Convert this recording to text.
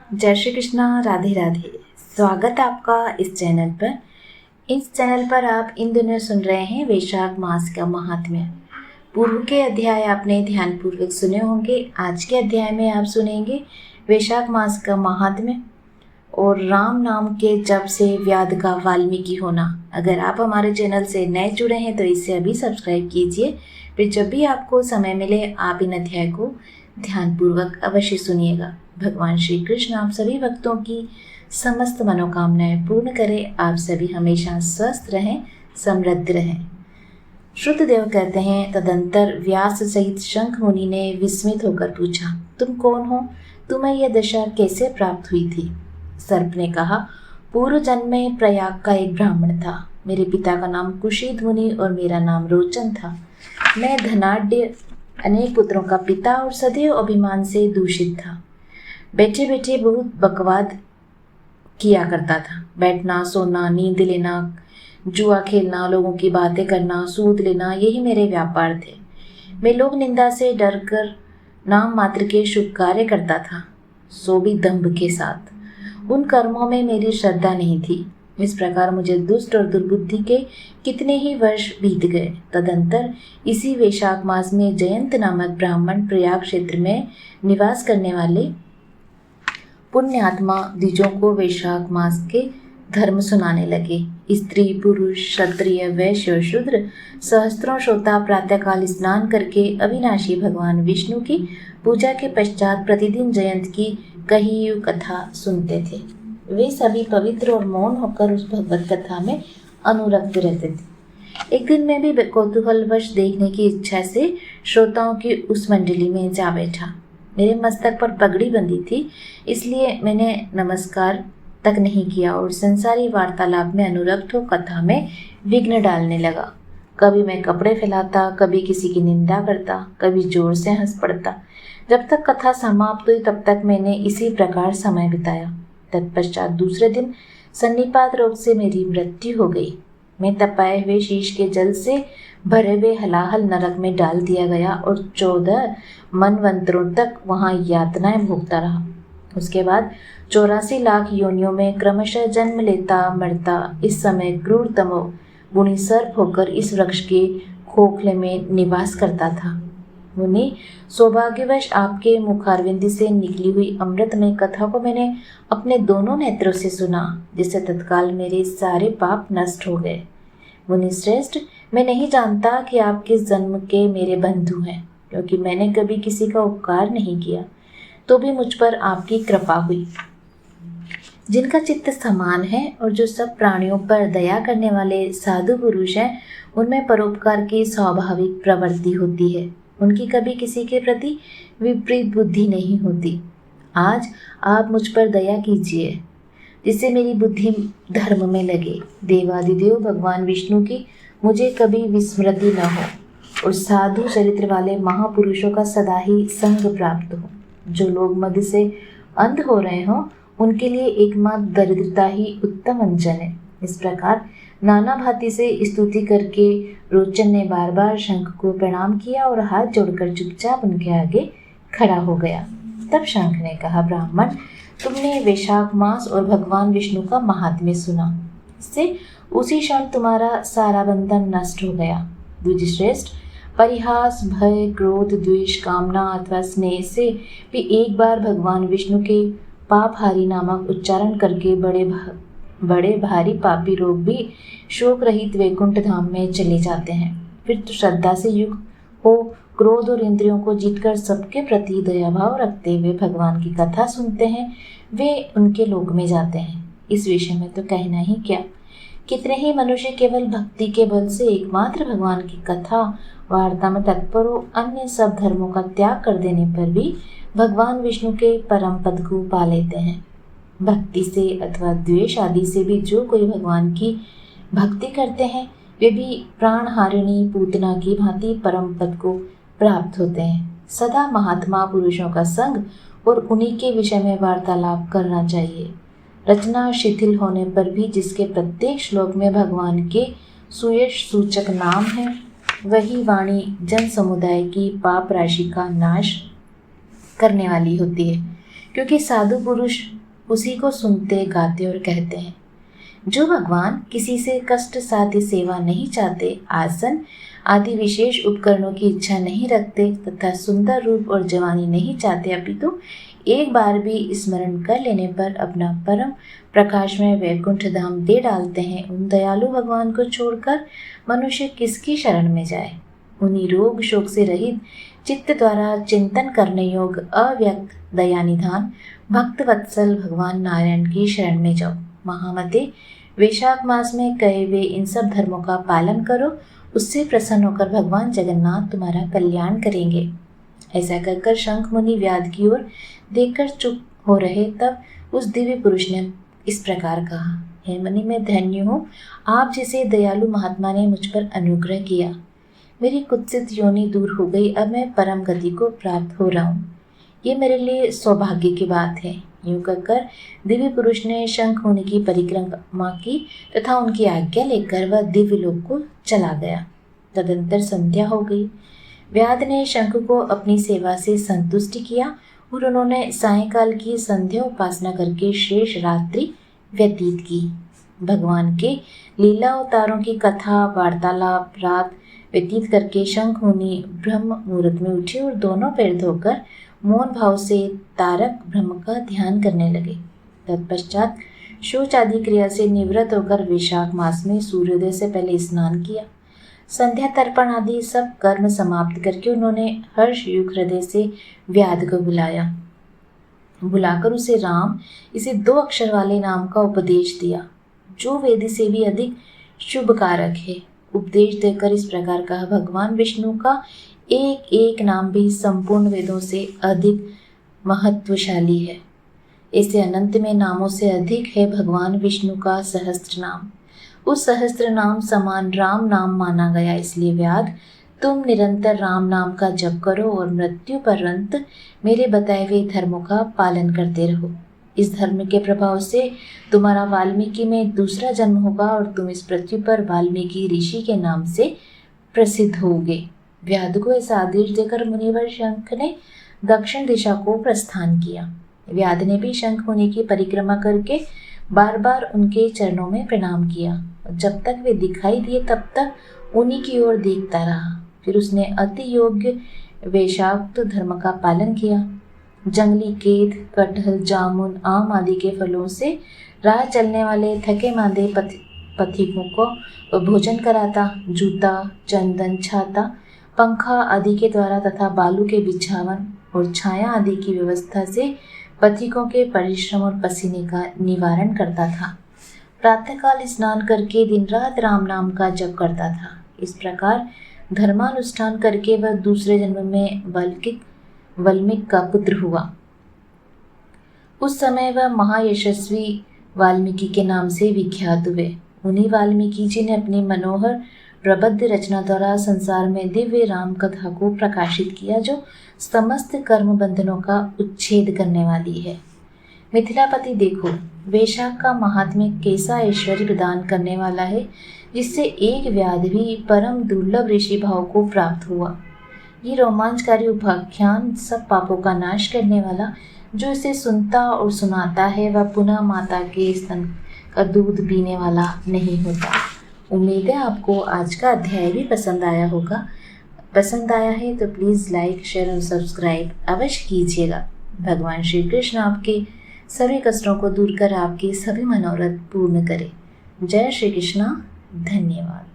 जय श्री कृष्णा, राधे राधे। स्वागत है आपका इस चैनल पर। इस चैनल पर आप इन दिनों सुन रहे हैं वैशाख मास का महात्म्य। पूर्व के अध्याय आपने ध्यानपूर्वक सुने होंगे। आज के अध्याय में आप सुनेंगे वैशाख मास का महात्म्य और राम नाम के जप से व्याध का वाल्मीकि होना। अगर आप हमारे चैनल से नए जुड़े हैं तो इसे अभी सब्सक्राइब कीजिए। फिर जब भी आपको समय मिले आप इन अध्याय को ध्यानपूर्वक अवश्य सुनिएगा। भगवान श्री कृष्ण आप सभी भक्तों की समस्त मनोकामनाएं पूर्ण करें। आप सभी हमेशा स्वस्थ रहें, समृद्ध रहें। श्रुतदेव कहते हैं, तदंतर व्यास सहित शंख मुनि ने विस्मित होकर पूछा, तुम कौन हो? तुम्हें यह दशा कैसे प्राप्त हुई थी? सर्प ने कहा, पूर्व जन्म में प्रयाग का एक ब्राह्मण था। मेरे पिता का नाम कुशीद मुनि और मेरा नाम रोचन था। मैं धनाढ्य, अनेक पुत्रों का पिता और सदैव अभिमान से दूषित था। बैठे बैठे बहुत बकवाद किया करता था। बैठना, सोना, नींद लेना, जुआ खेलना, लोगों की बातें करना, सूद लेना, यही मेरे व्यापार थे। मैं लोग निंदा से डरकर नाम मात्र के शुभ कार्य करता था, सो भी दंभ के साथ। उन कर्मों में मेरी श्रद्धा नहीं थी। इस प्रकार मुझे दुष्ट और दुर्बुद्धि के कितने ही वर्ष बीत गए। तदंतर इसी वैशाख मास में जयंत नामक ब्राह्मण प्रयाग क्षेत्र में निवास करने वाले पुण्यात्मा द्विजों को वैशाख मास के धर्म सुनाने लगे। स्त्री, पुरुष, क्षत्रिय, वैश्य और शूद्र सहस्त्रों श्रोता प्रातःकाल स्नान करके अविनाशी भगवान विष्णु की पूजा के पश्चात प्रतिदिन जयंत की कही हुई कथा सुनते थे। वे सभी पवित्र और मौन होकर उस भगवत कथा में अनुरक्त रहते थे। एक दिन मैं भी कौतूहलवश देखने की इच्छा से श्रोताओं की उस मंडली में जा बैठा। मेरे मस्तक पर पगड़ी बंधी थी, इसलिए मैंने नमस्कार तक नहीं किया और संसारी वार्तालाप में अनुरक्त हो कथा में विघ्न डालने लगा। कभी मैं कपड़े फैलाता, कभी किसी की निंदा करता, कभी जोर से हंस पड़ता। जब तक कथा समाप्त हुई तब तक मैंने इसी प्रकार समय बिताया। तत्पश्चात दूसरे दिन सन्निपात रोग से मेरी मृत्यु हो गई। मैं तपाए हुए शीश के जल से भरे हुए हलाहल नरक में डाल दिया गया और 14 मनवंतरों तक वहां यातनाएं भोगता रहा। उसके बाद 84 लाख योनियों में क्रमशः जन्म लेता मरता इस समय क्रूरतमो गुणी सर्प होकर इस वृक्ष के खोखले में निवास करता था। मुनि, सौभाग्यवश आपके मुखारविंद से निकली हुई अमृतमय कथा को मैंने अपने दोनों नेत्रों से सुना, जिससे तत्काल मेरे सारे पाप नष्ट हो गए। मुनि श्रेष्ठ, मैं नहीं जानता कि आप किस जन्म के मेरे बंधु हैं, क्योंकि मैंने कभी किसी का उपकार नहीं किया, तो भी मुझ पर आपकी कृपा हुई। जिनका चित्त समान है और जो सब प्राणियों पर दया करने वाले साधु पुरुष हैं, उनमें परोपकार की स्वाभाविक प्रवृत्ति होती है। उनकी कभी किसी के प्रति विपरीत बुद्धि नहीं होती। आज आप मुझ पर दया कीजिए, जिससे मेरी बुद्धि धर्म में लगे। देवादिदेव भगवान विष्णु की मुझे कभी विस्मृति न हो और साधु चरित्र वाले महापुरुषों का सदा ही संग प्राप्त हो। जो लोग मद से अंध हो रहे हों, उनके लिए एकमात्र दरिद्रता ही उत्तम अंजन है। इस प्रकार नाना भांति से स्तुति करके रोचन ने बार बार शंख को प्रणाम किया और हाथ जोड़कर चुपचाप उनके आगे खड़ा हो गया। तब शंख ने कहा, ब्राह्मण, तुमने वैशाख मास और भगवान विष्णु का महात्म्य सुना। इससे उसी क्षण तुम्हारा सारा बंधन नष्ट हो गया। द्विजश्रेष्ठ, परिहास, भय, क्रोध, द्वेष, कामना अथवा स्नेह से भी एक बार भगवान विष्णु के पापहारी नामक उच्चारण करके बड़े भारी पापी लोग भी शोक रहित वैकुंठ धाम में चले जाते हैं। फिर तो श्रद्धा से युक्त हो क्रोध और इंद्रियों को जीतकर सबके प्रति दयाभाव रखते हुए भगवान की कथा सुनते हैं, वे उनके लोक में जाते हैं। इस विषय में तो कहना ही क्या। कितने ही मनुष्य केवल भक्ति के बल से एकमात्र भगवान की कथा वार्ता में तत्पर हो, अन्य सब धर्मों का त्याग कर देने पर भी भगवान विष्णु के परम पद को पा लेते हैं। भक्ति से अथवा द्वेष आदि से भी जो कोई भगवान की भक्ति करते हैं, वे भी प्राण हारिणी पूतना की भांति परम पद को प्राप्त होते हैं। सदा महात्मा पुरुषों का संग और उन्हीं के विषय में वार्तालाप करना चाहिए। रचना शिथिल होने पर भी जिसके प्रत्येक श्लोक में भगवान के सुयश सूचक नाम है, वही वाणी जन समुदाय की पाप राशि का नाश करने वाली होती है। क्योंकि साधु पुरुष उसी को सुनते, गाते और कहते हैं। जो भगवान किसी से कष्ट साध्य सेवा नहीं चाहते, आसन आदि विशेष उपकरणों की इच्छा नहीं रखते तथा सुंदर रूप और जवानी नहीं चाहते, अपितु एक बार भी स्मरण कर लेने पर अपना परम प्रकाशमय वैकुंठ धाम दे डालते हैं, उन दयालु भगवान को छोड़कर मनुष्य किसकी शरण में जाए। उन्हीं रोग शोक से रहित चित्त द्वारा चिंतन करने योग अव्यक्त दयानिधान भक्त वत्सल भगवान नारायण की शरण में जाओ। महामते, वैशाख मास में कहे हुए इन सब धर्मों का पालन करो, उससे प्रसन्न होकर भगवान जगन्नाथ तुम्हारा कल्याण करेंगे। ऐसा कहकर शंख मुनि व्याध की ओर देखकर चुप हो रहे, तब उस दिव्य पुरुष ने इस प्रकार कहा, हे मुनि, मैं धन्य हूँ, आप जैसे दयालु महात्मा ने मुझ पर अनुग्रह किया। मेरी कुत्सित योनि दूर हो गई, अब मैं परम गति को प्राप्त हो रहा हूँ। ये मेरे लिए सौभाग्य की बात है। यूँ कहकर दिव्य पुरुष ने शंख मुनि की परिक्रमा की तथा उनकी आज्ञा लेकर वह दिव्य लोक को चला गया। तदंतर संध्या हो गई। व्याध ने शंख को अपनी सेवा से संतुष्ट किया और उन्होंने सायंकाल की संध्या उपासना करके शेष रात्रि व्यतीत की। भगवान के लीला अवतारों की कथा वार्तालाप रात व्यतीत करके शंख मुनि ब्रह्म मुहूर्त में उठे और दोनों पैर धोकर मौन भाव से तारक ब्रह्म का ध्यान करने लगे। तत्पश्चात शौच आदि क्रिया से निवृत्त होकर वैशाख मास में सूर्योदय से पहले स्नान किया। संध्या तर्पण आदि सब कर्म समाप्त करके उन्होंने हर्ष युक्त हृदय से व्याध को बुलाकर उसे राम, इसे 2 अक्षर वाले नाम का उपदेश दिया, जो वेद से भी अधिक शुभ कारक है। उपदेश देकर इस प्रकार कहा, भगवान विष्णु का एक एक नाम भी संपूर्ण वेदों से अधिक महत्वशाली है। ऐसे अनंत में नामों से अधिक है भगवान विष्णु का सहस्त्र नाम। उस सहस्त्र नाम समान राम नाम माना गया। इसलिए व्याध, तुम निरंतर राम नाम का जप करो और मृत्यु पर्यंत मेरे बताए हुए धर्मों का पालन करते रहो। इस धर्म के प्रभाव से तुम्हारा वाल्मीकि में दूसरा जन्म होगा और तुम इस पृथ्वी पर वाल्मीकि ऋषि के नाम से प्रसिद्ध होगे। व्याध को ऐसा आदेश देकर मुनिवर शंख ने दक्षिण दिशा को प्रस्थान किया। व्याध ने भी शंख मुनि की परिक्रमा करके बार बार उनके चरणों में प्रणाम किया। जब तक वे दिखाई दिए तब तक उन्हीं की ओर देखता रहा। फिर उसने अति योग्य वैशाक्त धर्म का पालन किया। जंगली केत, कटहल, जामुन, आम आदि के फलों से राह चलने वाले थके मांदे पथिकों को भोजन कराता। जूता, चंदन, छाता, पंखा आदि के द्वारा तथा बालू के बिछावन और छाया आदि की व्यवस्था से पथिकों के परिश्रम और पसीने का निवारण करता था। प्रातःकाल स्नान करके दिन रात राम नाम का जप करता था। इस प्रकार धर्मानुष्ठान करके वह दूसरे जन्म में वाल्मीकि का पुत्र हुआ। उस समय वह महायशस्वी वाल्मीकि के नाम से विख्यात हुए। उन्हीं वाल्मीकि जी ने अपनी मनोहर प्रबद्ध रचना द्वारा संसार में दिव्य राम कथा को प्रकाशित किया, जो समस्त कर्म बंधनों का उच्छेद करने वाली है। मिथिलापति देखो, वैशाख का महात्म्य कैसा ऐश्वर्य प्रदान करने वाला है, जिससे एक व्याध भी परम दुर्लभ ऋषि भाव को प्राप्त हुआ। ये रोमांचकारी उपाख्यान सब पापों का नाश करने वाला, जो इसे सुनता और सुनाता है वह पुनः माता के स्तन का दूध पीने वाला नहीं होता। उम्मीद है आपको आज का अध्याय भी पसंद आया होगा। पसंद आया है तो प्लीज़ लाइक, शेयर और सब्सक्राइब अवश्य कीजिएगा। भगवान श्री कृष्ण आपके सभी कष्टों को दूर कर आपके सभी मनोरथ पूर्ण करें। जय श्री कृष्ण। धन्यवाद।